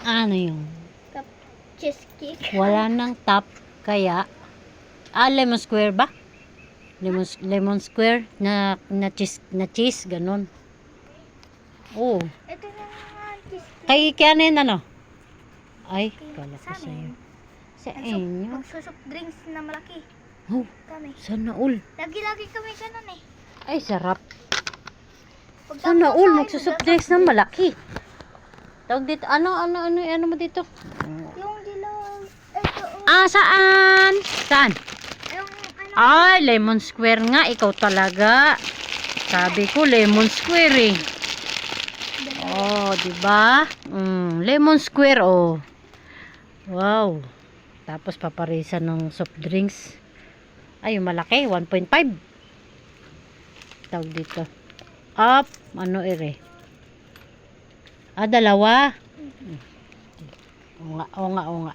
Ano yung? Cup cheesecake. Wala nang top. Kaya, lemon square ba? Lemon square na cheese, ganun. Oh. Ito na nga cheesecake. Kaya ano yun, ano? Ay, kala ko Sa sa'yo. amin. Sa inyo. Magsusok drinks na malaki. Oh, Kami. sana all. Lagi-lagi kami ganun eh. Ay, sarap. Pag Sana tapos all, tayo, magsusok magsusok drinks na malaki. Tawag dito, ano mo dito? Yung dilaw. Ito oh. Ah, saan? Saan? Yung ano. Ay, lemon square nga. Ikaw talaga. Sabi ko, lemon square eh. Oh, diba? Lemon square, oh. Wow. Tapos paparisan ng soft drinks. Ay, yung malaki, 1.5. Tawag dito. Up, ano ere? Ah, dalawa. Oo nga.